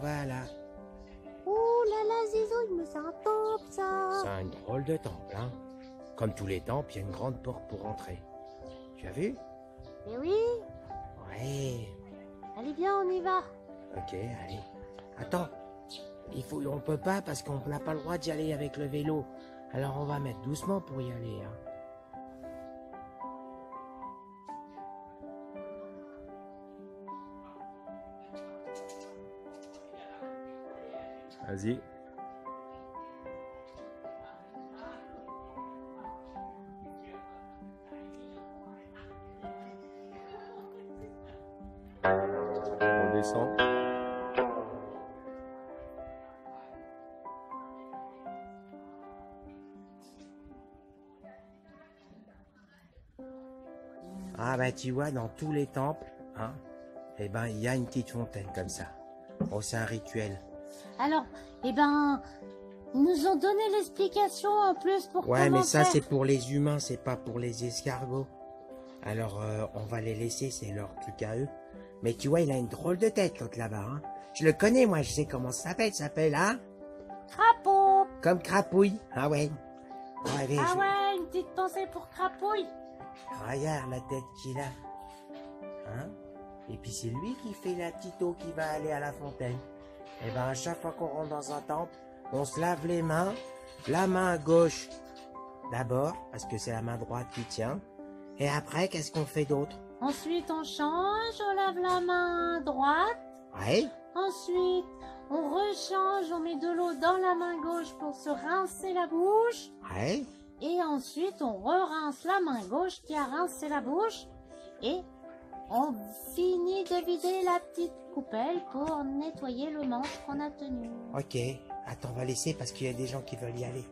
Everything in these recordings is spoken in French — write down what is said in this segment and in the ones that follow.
Voilà. Ouh là là, Zizouille, mais c'est un temple, ça. C'est un drôle de temple, hein. Comme tous les temples, il y a une grande porte pour entrer. Tu as vu? Mais oui. Ouais. Allez, viens, on y va. Ok, allez. Attends. On peut pas parce qu'on n'a pas le droit d'y aller avec le vélo. Alors on va mettre doucement pour y aller, hein. Vas-y. On descend. Ah bah tu vois, dans tous les temples, hein, eh ben il y a une petite fontaine comme ça. Oh, c'est un rituel. Alors, eh ben, ils nous ont donné l'explication en plus pour Ouais, comment mais ça faire. c'est pour les humains, c'est pas pour les escargots. Alors on va les laisser, c'est leur truc à eux. Mais tu vois, il a une drôle de tête l'autre là-bas. Hein. Je le connais, moi, je sais comment ça s'appelle, hein. Crapaud. Comme Crapouille. Ah ouais. Ouais, allez, Ah ouais, une petite pensée pour Crapouille. Regarde la tête qu'il a. Hein? Et puis c'est lui qui fait la petite eau qui va aller à la fontaine. Et ben à chaque fois qu'on rentre dans un temple, on se lave les mains. La main gauche d'abord, parce que c'est la main droite qui tient. Et après, qu'est-ce qu'on fait d'autre? Ensuite, on change, on lave la main droite. Ouais. Ensuite, on rechange, on met de l'eau dans la main gauche pour se rincer la bouche. Ouais. Et ensuite, on re-rince la main gauche qui a rincé la bouche. Et on finit de vider la petite coupelle pour nettoyer le manche qu'on a tenu. Ok. Attends, on va laisser parce qu'il y a des gens qui veulent y aller.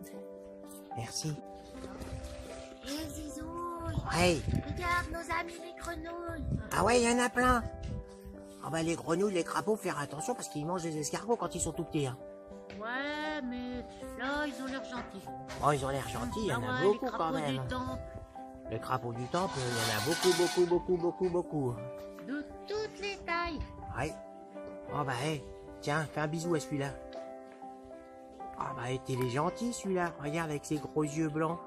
Merci. Et Zizouille, Ouais. regarde nos amis les grenouilles. Ah ouais, il y en a plein. Ah bah les grenouilles, les crapauds, faire attention parce qu'ils mangent des escargots quand ils sont tout petits. Hein. Ouais, mais là, ils ont l'air gentils. Oh, ils ont l'air gentils, il y en a ouais, beaucoup les quand crapauds même. du temple, Les crapauds du temple, il y en a beaucoup. de toutes les tailles. Ouais. Oh bah hey, tiens, fais un bisou à celui-là. Ah bah t'es les gentil celui-là, regarde avec ses gros yeux blancs.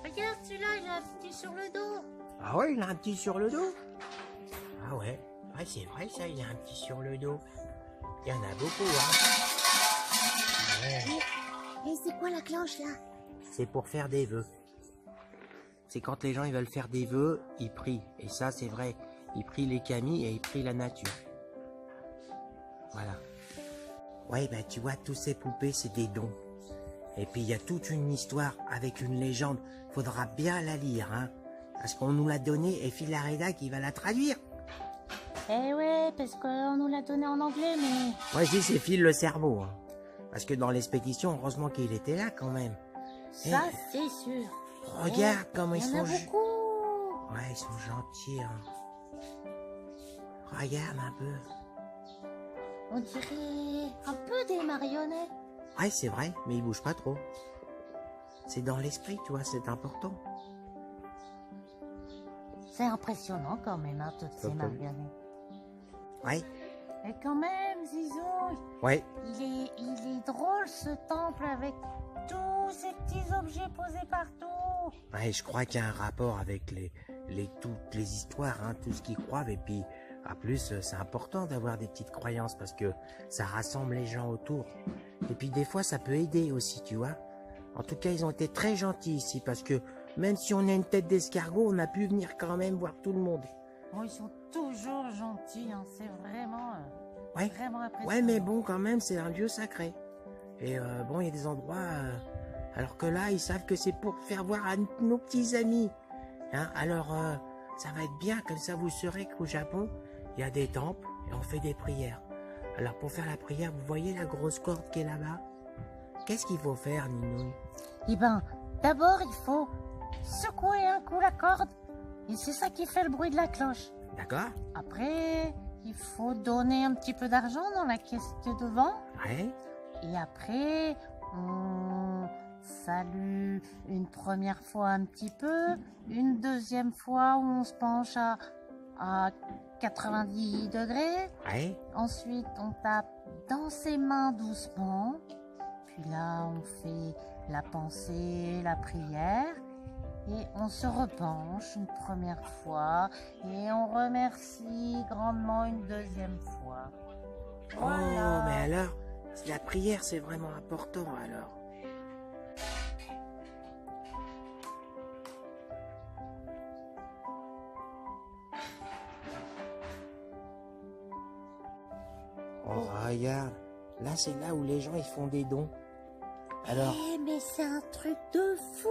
Regarde, celui-là, il a un petit sur le dos. Ah ouais, il a un petit sur le dos. Ah ouais, ouais c'est vrai ça, il a un petit sur le dos. Il y en a beaucoup, hein. Ouais. Et c'est quoi la cloche, là? C'est pour faire des vœux. C'est quand les gens ils veulent faire des vœux, ils prient. Et ça c'est vrai, ils prient les kami et ils prient la nature. Voilà. Ouais, bah tu vois, tous ces poupées, c'est des dons. Et puis il y a toute une histoire avec une légende. Faudra bien la lire, hein. Parce qu'on nous l'a donnée et Filareda qui va la traduire. Eh ouais, parce qu'on nous l'a donné en anglais, mais... Moi je dis c'est Phil le cerveau. Hein. Parce que dans l'expédition, heureusement qu'il était là quand même. Ça, c'est sûr. Regarde comment ils Il y en sont... a beaucoup. Ouais, ils sont gentils. Hein. Regarde un peu. On dirait un peu des marionnettes. Ouais, c'est vrai, mais ils bougent pas trop. C'est dans l'esprit, tu vois, c'est important. C'est impressionnant quand même, hein, toutes ces marionnettes. Ouais, Et quand même, Zizouille, ouais. il est drôle ce temple avec tous ces petits objets posés partout. Ouais, je crois qu'il y a un rapport avec toutes les histoires, hein, tout ce qu'ils croient. Et puis, en plus, c'est important d'avoir des petites croyances parce que ça rassemble les gens autour. Et puis, des fois, ça peut aider aussi, tu vois. En tout cas, ils ont été très gentils ici parce que même si on a une tête d'escargot, on a pu venir quand même voir tout le monde. Bon, ils sont toujours gentils, hein, c'est vraiment, Ouais. vraiment impressionnant. Ouais, mais bon, quand même, c'est un lieu sacré. Et bon, il y a des endroits... alors que là, ils savent que c'est pour faire voir à nos petits amis. Hein, alors, ça va être bien, comme ça vous saurez qu'au Japon, il y a des temples et on fait des prières. Alors, pour faire la prière, vous voyez la grosse corde qui est là-bas? Qu'est-ce qu'il faut faire, Ninouille? Eh ben, d'abord, il faut secouer un coup la corde. Et c'est ça qui fait le bruit de la cloche. D'accord? Après, il faut donner un petit peu d'argent dans la caisse de devant. Ouais. Et après, on salue une première fois un petit peu, une deuxième fois où on se penche à 90 degrés. Ouais. Ensuite, on tape dans ses mains doucement. Puis là, on fait la pensée, la prière. Et on se repenche une première fois. Et on remercie grandement une deuxième fois. Oh, mais alors, la prière, c'est vraiment important, alors. Oh, regarde, là, c'est là où les gens, ils font des dons. Alors, Mais c'est un truc de fou.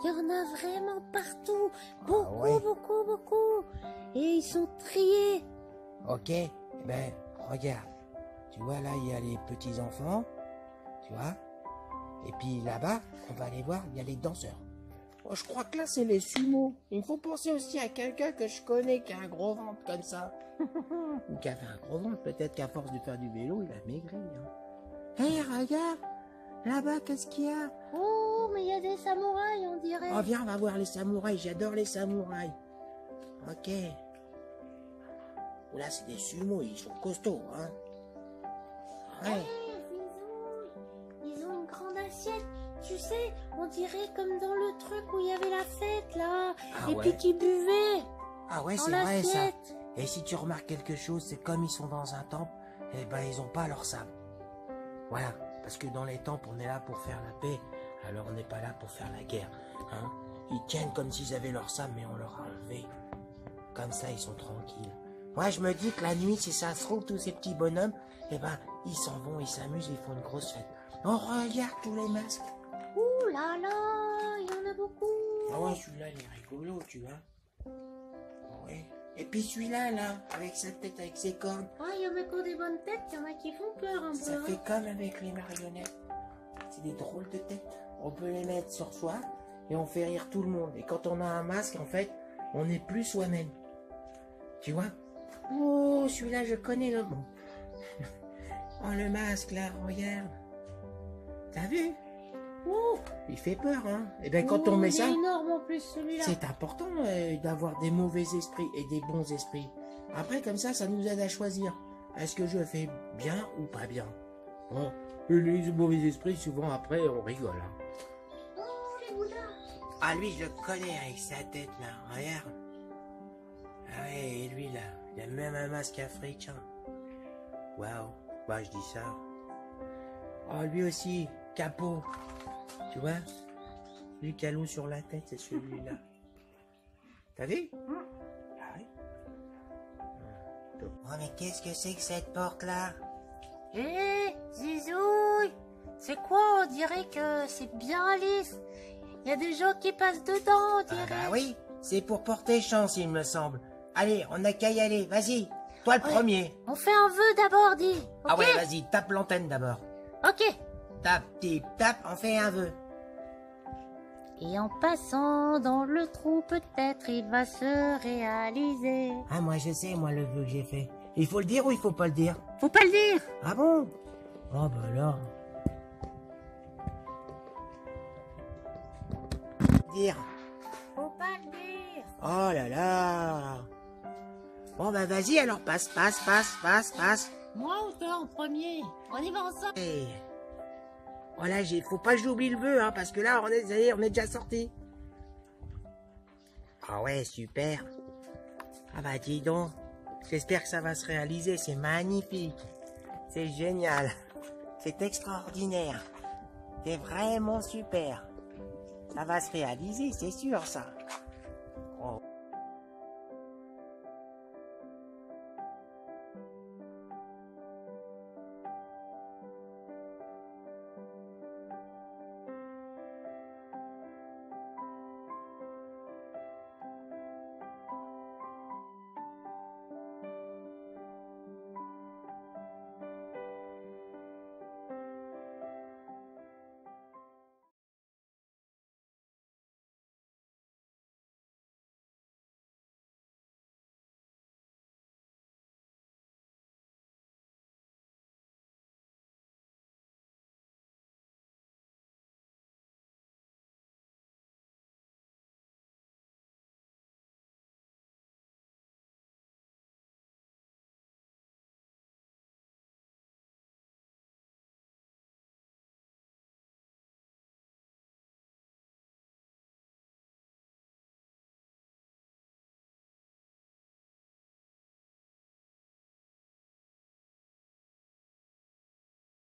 Il y en a vraiment partout. Beaucoup, ouais. beaucoup, beaucoup. Et ils sont triés. ok, ben, regarde. Tu vois, là, il y a les petits-enfants, tu vois. Et puis là-bas, on va aller voir, il y a les danseurs. Oh, je crois que là, c'est les sumo. Il me faut penser aussi à quelqu'un que je connais qui a un gros ventre comme ça. Ou qui a fait un gros ventre. Peut-être qu'à force de faire du vélo, il a maigri. Hein. Hé, regarde. Là-bas, qu'est-ce qu'il y a? Oh, mais il y a des samouraïs, on dirait. Oh, viens, on va voir les samouraïs. J'adore les samouraïs. Ok. Là, c'est des sumo. Ils sont costauds, hein. Ouais. Ils ont une grande assiette. Tu sais, on dirait comme dans le truc où il y avait la fête, là. Ah et ouais. puis qui buvaient Ah ouais, dans c'est vrai ça. l'assiette. Et si tu remarques quelque chose, c'est comme ils sont dans un temple, eh ben ils ont pas leur sable. Voilà, parce que dans les temples, on est là pour faire la paix, alors on n'est pas là pour faire la guerre. Hein. Ils tiennent comme s'ils avaient leur sable, mais on leur a enlevé. Comme ça, ils sont tranquilles. Moi, je me dis que la nuit, si ça se trouve, tous ces petits bonhommes, eh ben, ils s'en vont, ils s'amusent, ils font une grosse fête. Oh, regarde tous les masques. Ouh là là, il y en a beaucoup. Ah ouais, celui-là, il est rigolo, tu vois. Ouais. Et puis celui-là, là, avec sa tête, avec ses cornes. Ah, il y en a qui ont des bonnes têtes, il y en a qui font peur un Ça peu. fait comme avec les marionnettes. C'est des drôles de têtes. On peut les mettre sur soi et on fait rire tout le monde. Et quand on a un masque, en fait, on n'est plus soi-même. Tu vois? Oh, celui-là, je connais le nom. Oh, le masque, là, regarde. T'as vu? Oh, il fait peur, hein? Et bien, quand on met ça, Il est énorme en plus, celui-là. c'est important d'avoir des mauvais esprits et des bons esprits. Après, comme ça nous aide à choisir. Est-ce que je fais bien ou pas bien? Bon, les mauvais esprits, souvent, après, on rigole. Hein. Oh, les bouddhas. Ah, lui, je le connais avec sa tête, là. Regarde. Ah ouais, et lui, là, il a même un masque africain. Waouh. Bah, je dis ça. Oh, lui aussi, capot. Tu vois? Lui qui a l'eau sur la tête, c'est celui-là. T'as vu? Ah oui. Oh, mais qu'est-ce que c'est que cette porte-là? Hé, Zizouille, c'est quoi? On dirait que c'est bien lisse. Il y a des gens qui passent dedans, on Ah dirait. bah oui, c'est pour porter chance, il me semble. Allez, on n'a qu'à y aller, vas-y. Toi le Ouais. premier. On fait un vœu d'abord, dis. Ah Ok. ouais, vas-y, tape l'antenne d'abord. Ok. Tape, tip, tape, on fait un vœu. Et en passant dans le trou, peut-être il va se réaliser. Ah, moi je sais, moi, le vœu que j'ai fait. Il faut le dire ou il faut pas le dire? Faut pas le dire. Ah bon? Oh bah alors. Dire. Faut pas le dire. Oh là là. Bon bah vas-y alors, passe. Moi ou toi en premier? On y va ensemble. Hey. Voilà, faut pas que j'oublie le vœu, hein, parce que là, ça y est, on est déjà sorti. Ah ouais, super. Ah bah dis donc, j'espère que ça va se réaliser, c'est magnifique. C'est génial. C'est extraordinaire. C'est vraiment super. Ça va se réaliser, c'est sûr ça. Oh.